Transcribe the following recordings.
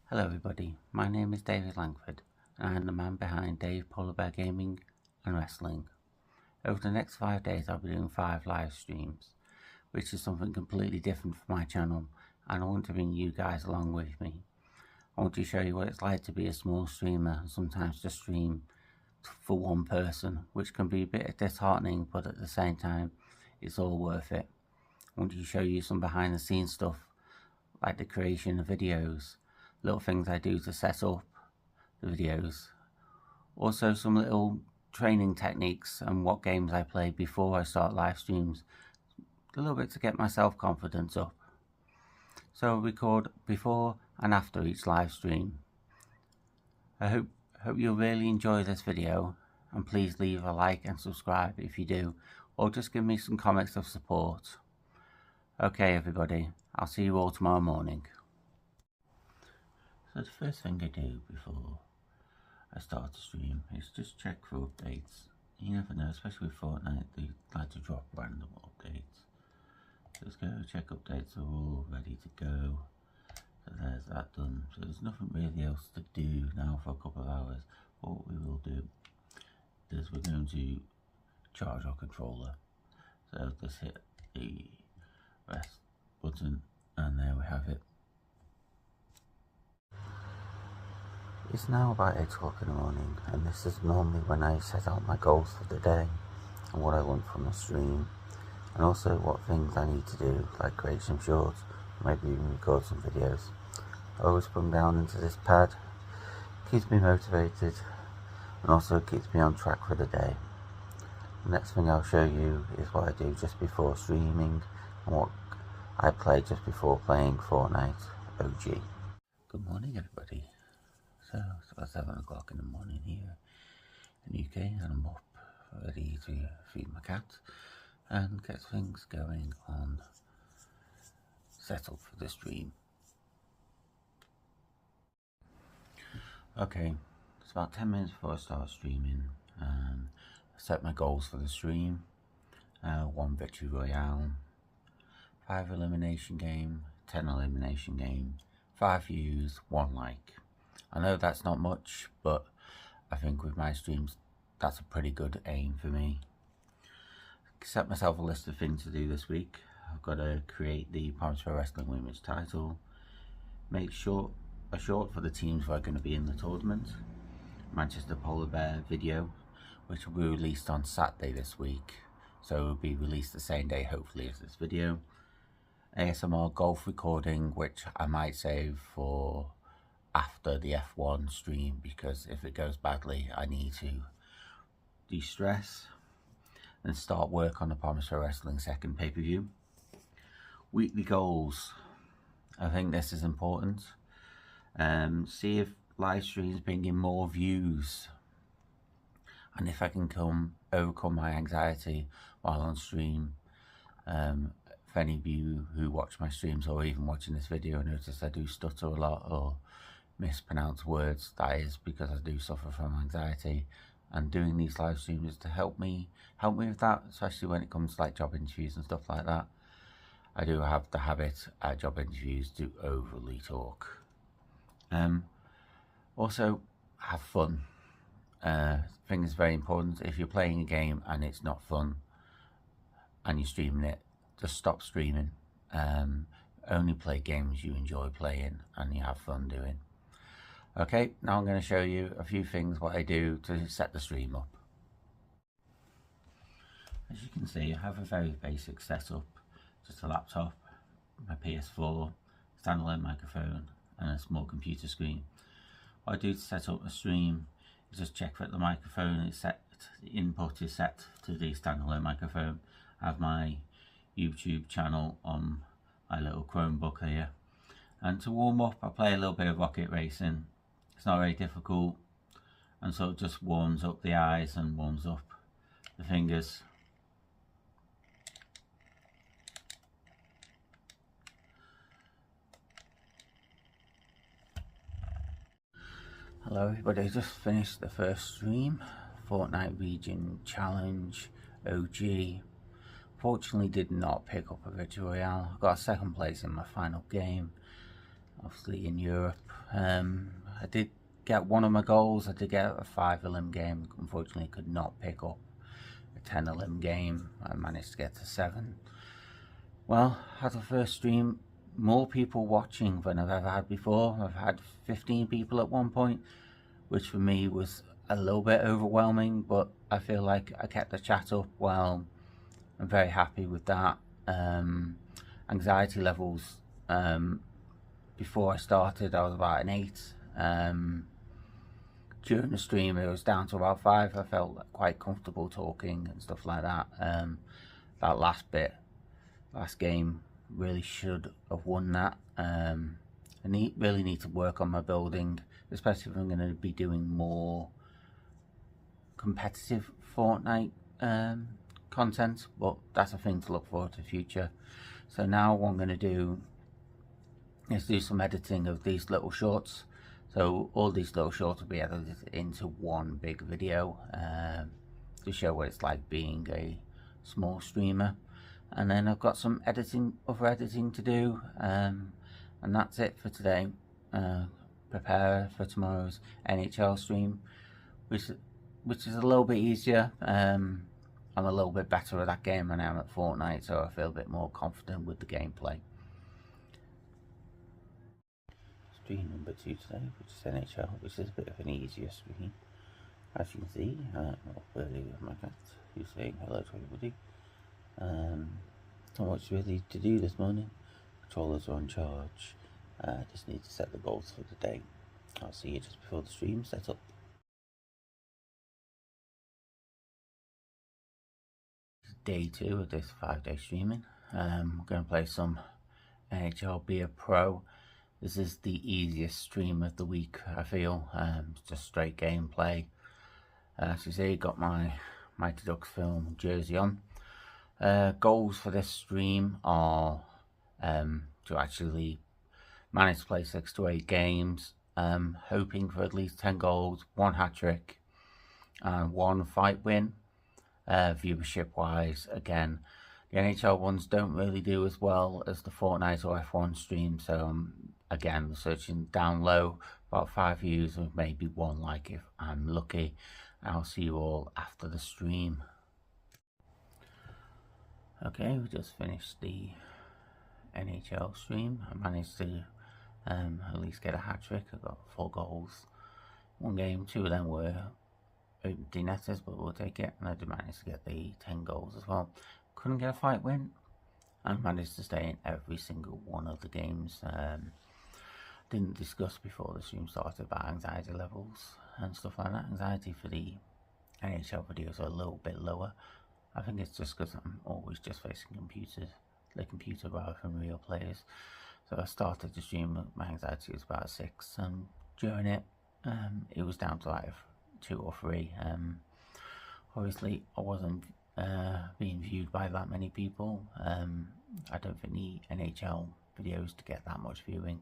Hello everybody, my name is David Langford and I'm the man behind Dave Polar Bear Gaming and Wrestling. Over the next 5 days I'll be doing 5 live streams, which is something completely different for my channel, and I want to bring you guys along with me. I want to show you what it's like to be a small streamer and sometimes to stream for one person, which can be a bit disheartening, but at the same time it's all worth it. I want to show you some behind the scenes stuff, like the creation of videos, little things I do to set up the videos, also some little training techniques and what games I play before I start live streams, a little bit to get my self-confidence up. So I record before and after each live stream. I hope you'll really enjoy this video, and please leave a like and subscribe if you do, or just give me some comments of support. Okay everybody, I'll see you all tomorrow morning. So the first thing I do before I start the stream is just check for updates. You never know, especially with Fortnite, they like to drop random updates. So let's go check updates are all ready to go. So there's that done. So there's nothing really else to do now for a couple of hours. What we will do is we're going to charge our controller. So just hit the rest button and there we have it. It's now about 8 o'clock in the morning, and this is normally when I set out my goals for the day and what I want from a stream, and also what things I need to do, like create some shorts, maybe even record some videos. I always put them down into this pad, keeps me motivated and also keeps me on track for the day. The next thing I'll show you is what I do just before streaming and what I play just before playing Fortnite OG. Good morning everybody. So it's about 7 o'clock in the morning here in the UK, and I'm up ready to feed my cat and get things going on set up for the stream. Okay, it's about 10 minutes before I start streaming. I set my goals for the stream. 1 victory royale, 5 elimination game, 10 elimination game, 5 views, 1 like. I know that's not much, but I think with my streams that's a pretty good aim for me. Set myself a list of things to do this week. I've got to create the Promise Pro Wrestling Women's title, make a short for the teams who are going to be in the tournament, Manchester Polar Bear video, which will be released on Saturday this week, so it will be released the same day hopefully as this video. ASMR golf recording, which I might save for after the F1 stream, because if it goes badly I need to de-stress and start work on the Promise Pro Wrestling second pay-per-view. Weekly goals, I think this is important. See if live streams bring in more views, and if I can overcome my anxiety while on stream. If any of you who watch my streams or even watching this video notice I do stutter a lot or mispronounce words, that is because I do suffer from anxiety, and doing these live streams is to help me with that, especially when it comes to like job interviews and stuff like that. I do have the habit at job interviews to overly talk. Also have fun. I think it's very important. If you're playing a game and it's not fun and you're streaming it, just stop streaming. Only play games you enjoy playing and you have fun doing. Okay, now I'm going to show you a few things what I do to set the stream up. As you can see, I have a very basic setup, just a laptop, my PS4, standalone microphone and a small computer screen. What I do to set up a stream is just check that the microphone is set, the input is set to the standalone microphone. I have my YouTube channel on my little Chromebook here, and to warm up I play a little bit of Rocket Racing. It's not very difficult, and so it just warms up the eyes and warms up the fingers. Hello everybody, I just finished the first stream, Fortnite Region Challenge OG. Fortunately did not pick up a victory royale. I got 2nd place in my final game, obviously in Europe, I did get one of my goals. I did get a 5 elim game. Unfortunately, could not pick up a 10 elim game. I managed to get to 7. Well, at the first stream, more people watching than I've ever had before. I've had 15 people at one point, which for me was a little bit overwhelming, but I feel like I kept the chat up well. I'm very happy with that. Anxiety levels, before I started, I was about an 8. During the stream, it was down to about 5. I felt quite comfortable talking and stuff like that. That last game, really should have won that. I really need to work on my building, especially if I'm going to be doing more competitive Fortnite content, but that's a thing to look forward to the future. So now what I'm going to do is do some editing of these little shorts. So all these little shorts will be edited into one big video to show what it's like being a small streamer. And then I've got some other editing to do, and that's it for today. Prepare for tomorrow's NHL stream, which is a little bit easier. I'm a little bit better at that game than I am at Fortnite, so I feel a bit more confident with the gameplay. Stream number 2 today, which is NHL, which is a bit of an easier stream. As you can see, early with my cat, who's saying hello to everybody. Not much really to do this morning. Controllers are on charge. Just need to set the goals for the day. I'll see you just before the stream set up. Day 2 of this 5-day streaming. We're going to play some NHL Beer Pro. This is the easiest stream of the week, I feel. Just straight gameplay. As you see, got my Mighty Ducks film jersey on. Goals for this stream are to actually manage to play 6 to 8 games, hoping for at least 10 goals, 1 hat-trick and 1 fight win. Viewership wise, again, the NHL ones don't really do as well as the Fortnite or F1 stream, so again, searching down low, about 5 views and maybe 1 like if I'm lucky. I'll see you all after the stream. Okay, we just finished the NHL stream. I managed to at least get a hat-trick. I got 4 goals, 1 game, 2 of them were empty netters, but we'll take it. And I did manage to get the 10 goals as well. Couldn't get a fight win. I managed to stay in every single one of the games. Didn't discuss before the stream started about anxiety levels and stuff like that. Anxiety for the NHL videos are a little bit lower. I think it's just because I'm always just facing the computer rather than real players. So I started the stream, my anxiety was about 6, and during it, it was down to like 2 or 3. Obviously, I wasn't being viewed by that many people. I don't think the NHL videos to get that much viewing,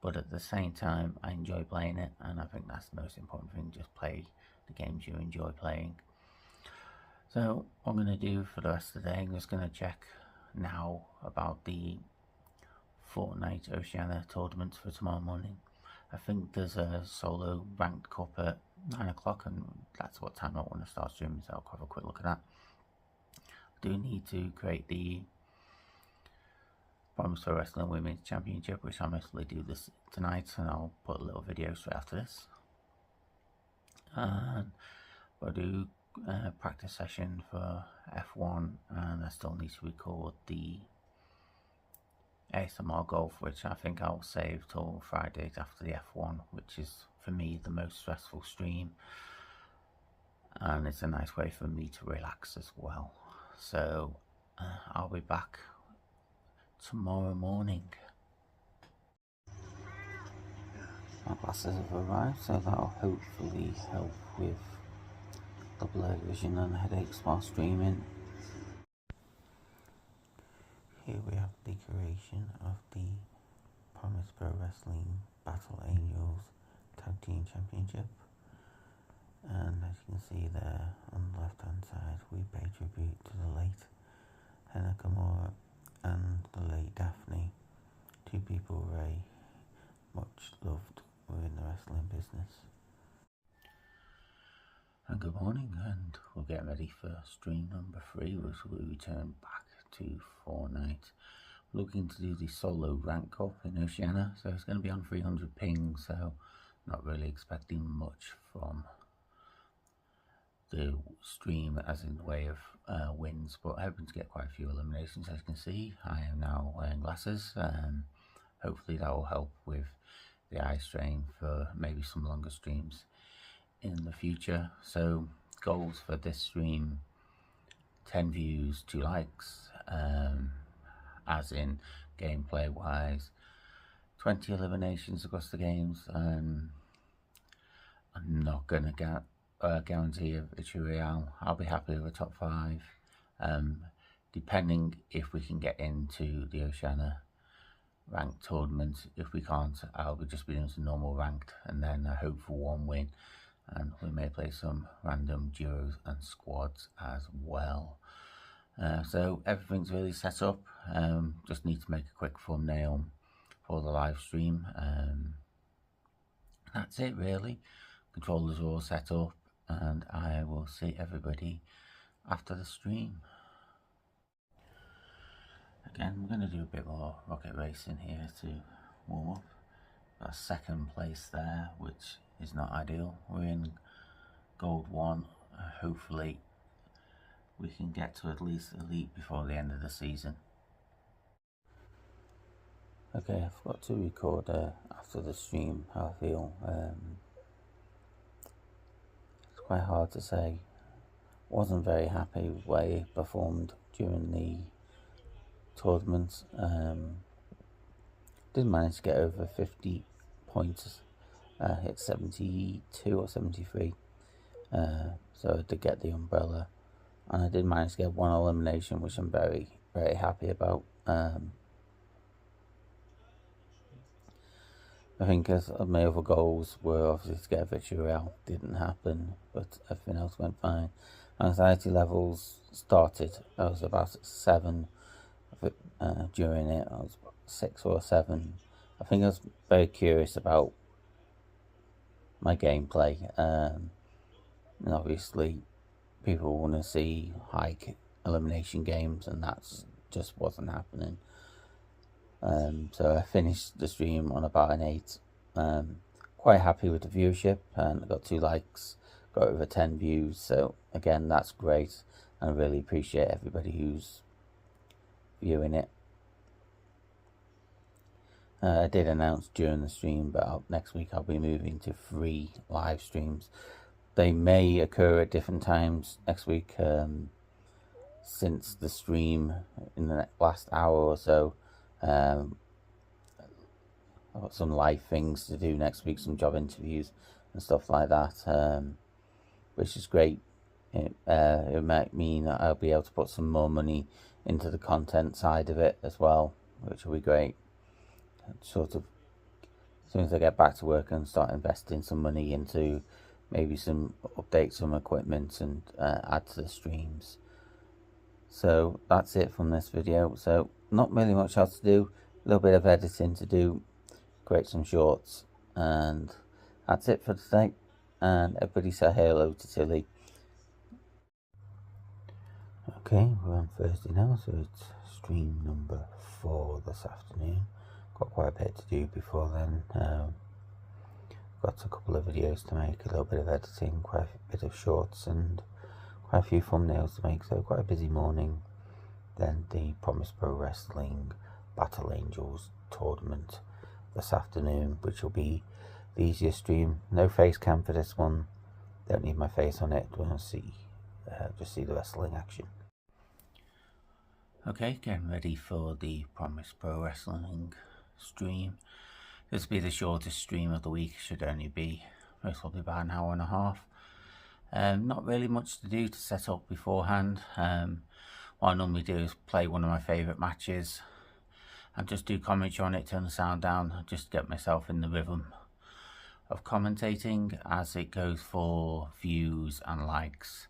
but at the same time, I enjoy playing it, and I think that's the most important thing. Just play the games you enjoy playing. So what I'm going to do for the rest of the day, I'm just going to check now about the Fortnite Oceania tournaments for tomorrow morning. I think there's a solo ranked cup at 9 o'clock, and that's what time I want to start streaming, so I'll have a quick look at that. I do need to create the Promise Pro Wrestling Women's Championship, which I'll mostly do this tonight, and I'll put a little video straight after this. And I'll do a practice session for F1, and I still need to record the ASMR golf, which I think I'll save till Fridays after the F1, which is for me the most stressful stream, and it's a nice way for me to relax as well. So I'll be back tomorrow morning. My glasses have arrived, so that'll hopefully help with the blurred vision and headaches while streaming. Here we have the creation of the Promise Pro Wrestling Battle Angels Tag Team Championship, and as you can see there on the left hand side, we pay tribute to the late Hana Kimura and the late Daphne, 2 people Ray much loved within the wrestling business. And good morning, and we're getting ready for stream number 3, which we return back to Fortnite. Looking to do the solo rank up in Oceania, so it's going to be on 300 ping, so not really expecting much from the stream as in the way of wins, but hoping to get quite a few eliminations. As you can see, I am now wearing glasses. Hopefully that will help with the eye strain for maybe some longer streams in the future. So goals for this stream: 10 views, 2 likes, as in gameplay wise, 20 eliminations across the games. I'm not gonna get guarantee a victory royale. I'll be happy with a top 5, depending if we can get into the Oceania ranked tournament. If we can't, I'll be just be doing some normal ranked, and then I hope for 1 win, and we may play some random duos and squads as well. So everything's really set up. Just need to make a quick thumbnail for the live stream. That's it really. Controllers are all set up, and I will see everybody after the stream. Again, we're going to do a bit more rocket racing here to warm up. Got 2nd place there, which is not ideal. We're in gold 1. Hopefully we can get to at least elite before the end of the season. Okay, I forgot to record after the stream how I feel. It's quite hard to say. Wasn't very happy with the way I performed during the tournament. Didn't manage to get over 50 points. Hit 72 or 73. So I did get the umbrella, and I did manage to get 1 elimination, which I'm very, very happy about. I think as my other goals were obviously to get a victory royale. Didn't happen, but everything else went fine. Anxiety levels started, I was about 7 during it. I was 6 or 7. I think I was very curious about my gameplay, and obviously people want to see high elimination games, and that's just wasn't happening. So I finished the stream on about an 8. Quite happy with the viewership, and I got 2 likes, got over 10 views, so again that's great, and I really appreciate everybody who's viewing it. I did announce during the stream, but next week I'll be moving to 3 live streams. They may occur at different times next week, since the stream in the last hour or so. I've got some live things to do next week, some job interviews and stuff like that, which is great. It might mean that I'll be able to put some more money into the content side of it as well, which will be great. Sort of as soon as I get back to work and start investing some money into maybe some updates, some equipment, and add to the streams. So that's it from this video. So not really much else to do, a little bit of editing to do, create some shorts, and that's it for today. And everybody say hello to Tilly. Okay, we're on Thursday now, so it's stream number 4 this afternoon. Got quite a bit to do before then. Got a couple of videos to make, a little bit of editing, quite a bit of shorts, and quite a few thumbnails to make, so quite a busy morning. Then the Promise Pro Wrestling Battle Angels tournament this afternoon, which will be the easiest stream. No face cam for this one, don't need my face on it, don't see, just see the wrestling action. Okay, getting ready for the Promise Pro Wrestling stream. This will be the shortest stream of the week, should only be most probably about an hour and a half. Not really much to do to set up beforehand. What I normally do is play one of my favourite matches and just do commentary on it, turn the sound down, just get myself in the rhythm of commentating as it goes for views and likes.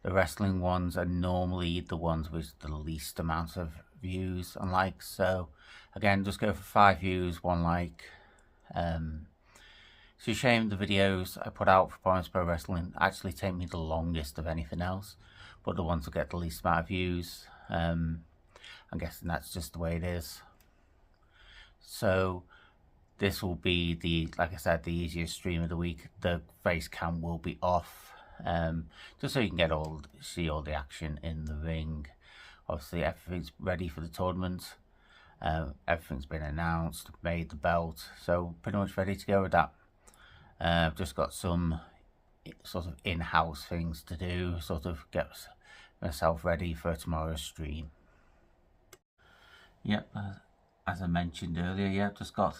The wrestling ones are normally the ones with the least amount of views and likes, so again just go for 5 views, 1 like, It's a shame the videos I put out for Promise Pro Wrestling actually take me the longest of anything else, but the ones that get the least amount of views. I'm guessing that's just the way it is. So this will be like I said, the easiest stream of the week. The face cam will be off, just so you can see all the action in the ring. Obviously everything's ready for the tournament. Everything's been announced, made the belt, so pretty much ready to go with that. I've just got some sort of in-house things to do, sort of get myself ready for tomorrow's stream. Yep, as I mentioned earlier, yeah, just got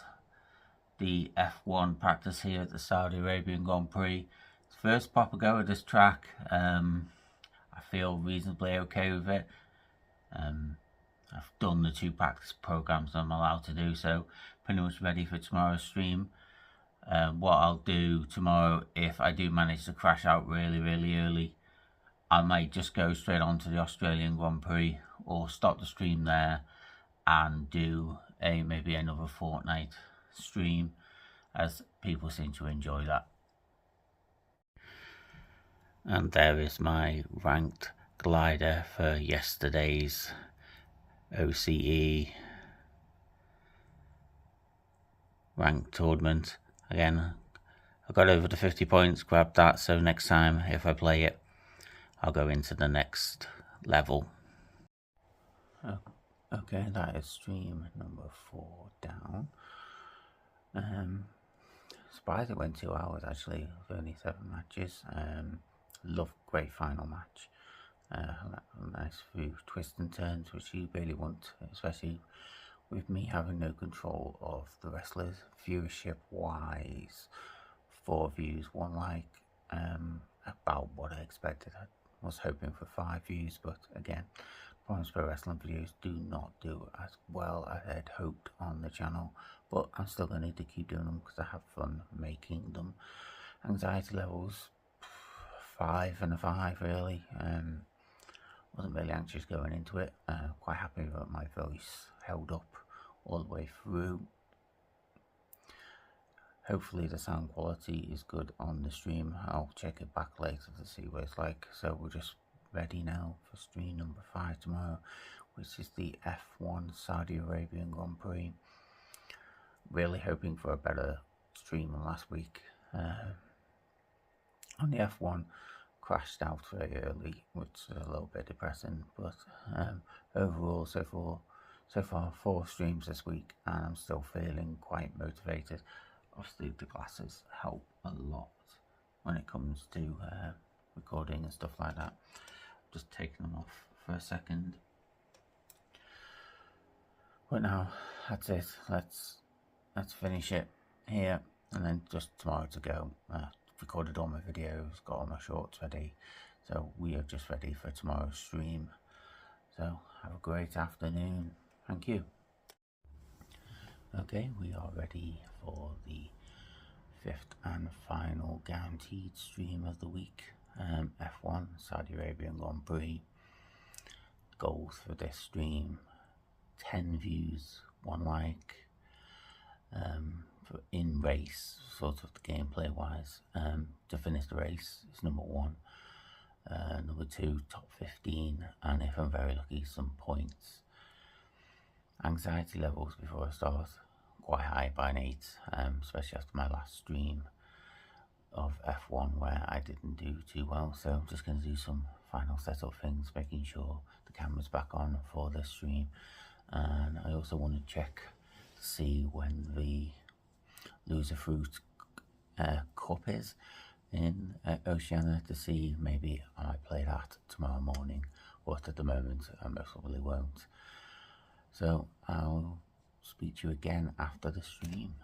the F1 practice here at the Saudi Arabian Grand Prix. It's first proper go at this track. I feel reasonably okay with it. I've done the 2 practice programs I'm allowed to do, so pretty much ready for tomorrow's stream. What I'll do tomorrow, if I do manage to crash out really early, I might just go straight on to the Australian Grand Prix or stop the stream there and do maybe another Fortnite stream, as people seem to enjoy that. And there is my ranked glider for yesterday's OCE ranked tournament. Again, I got over the 50 points, grabbed that, so next time if I play it, I'll go into the next level. Okay, that is stream number 4 down. Surprised it went 2 hours actually, with only 7 matches. Great final match. Nice few twists and turns which you really want, especially with me having no control of the wrestlers. Viewership wise, 4 views, 1 like, about what I expected. I was hoping for 5 views, but again, Promise Pro Wrestling videos do not do as well as I'd hoped on the channel, but I'm still going to need to keep doing them because I have fun making them. Anxiety levels 5 and a 5 really. Wasn't really anxious going into it. Quite happy that my voice held up all the way through. Hopefully the sound quality is good on the stream. I'll check it back later to see what it's like. So we're just ready now for stream number 5 tomorrow, which is the F1 Saudi Arabian Grand Prix. Really hoping for a better stream than last week. On the F1, crashed out very early, which is a little bit depressing, but overall so far 4 streams this week and I'm still feeling quite motivated. Obviously the glasses help a lot when it comes to recording and stuff like that. Just taking them off for a second. But now that's it. Let's finish it here, and then just tomorrow to go. Recorded all my videos, got all my shorts ready, so we are just ready for tomorrow's stream. So have a great afternoon. Thank you. Okay, we are ready for the 5th and final guaranteed stream of the week. F1 Saudi Arabian Grand Prix. Goals for this stream: 10 views, 1 like. For in race, sort of the gameplay wise, to finish the race is number 1. Number 2, top 15, and if I'm very lucky, some points. Anxiety levels before I start quite high, by an 8, especially after my last stream of F1 where I didn't do too well. So I'm just going to do some final setup things, making sure the camera's back on for this stream. And I also want to check to see when the Loser Fruit Cup is in Oceania, to see maybe I might play that tomorrow morning, but at the moment I most probably won't. So I'll speak to you again after the stream.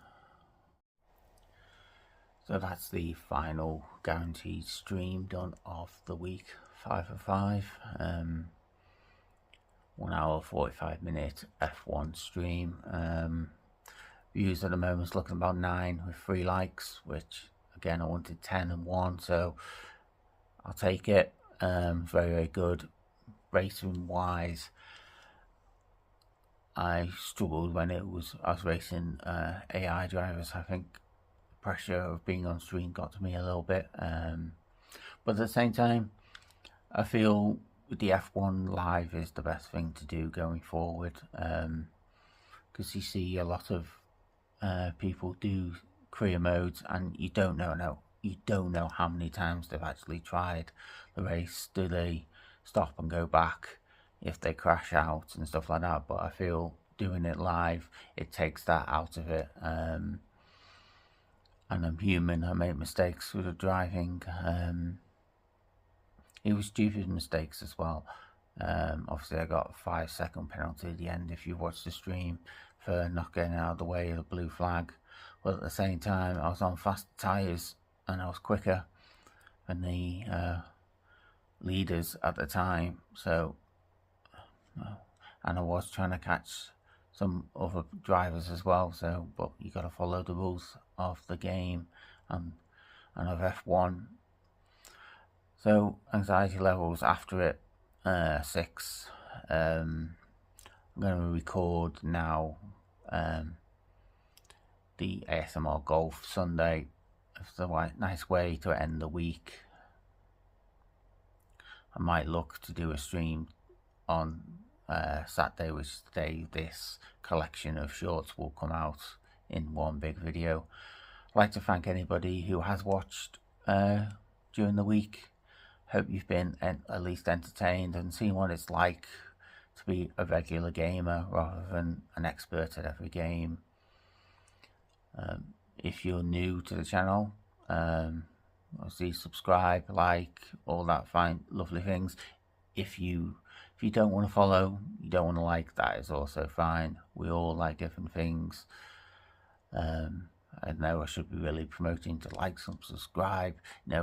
So that's the final guaranteed stream done of the week, 5 for 5. 1 hour 45 minute F1 stream. Views at the moment is looking about 9 with 3 likes, which again I wanted 10 and 1, so I'll take it. Very good. Rating wise, I struggled when I was racing AI drivers. I think pressure of being on stream got to me a little bit, but at the same time I feel the F1 live is the best thing to do going forward, because you see a lot of people do career modes and you don't know how many times they've actually tried the race. Do they stop and go back if they crash out and stuff like that? But I feel doing it live, it takes that out of it. And I'm human, I make mistakes with the driving. It was stupid mistakes as well. Obviously I got a 5-second penalty at the end if you watch the stream for not getting out of the way of the blue flag. But at the same time I was on fast tyres and I was quicker than the leaders at the time, so and I was trying to catch some other drivers as well, so but you got to follow the rules of the game and of F1. So anxiety levels after it 6. I'm going to record now the ASMR Golf Sunday. It's a nice way to end the week. I might look to do a stream on Saturday, which is the day this collection of shorts will come out in one big video. I'd like to thank anybody who has watched during the week. Hope you've been at least entertained and seen what it's like to be a regular gamer rather than an expert at every game. If you're new to the channel, obviously subscribe, like, all that fine lovely things. If you don't want to follow, you don't want to like, that is also fine. We all like different things. I know I should be really promoting to like and subscribe,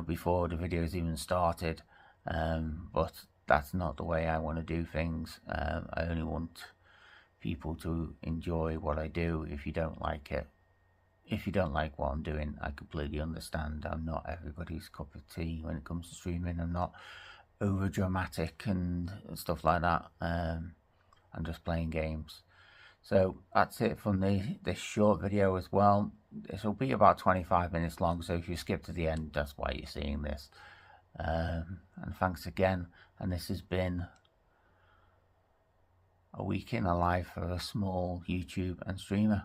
before the videos even started, but that's not the way I want to do things. I only want people to enjoy what I do. If you don't like it, if you don't like what I'm doing, I completely understand. I'm not everybody's cup of tea when it comes to streaming. I'm not over dramatic and stuff like that. I'm just playing games. So that's it from this short video as well. This will be about 25 minutes long, so if you skip to the end, that's why you're seeing this. And thanks again. And this has been a week in the life of a small YouTube and streamer.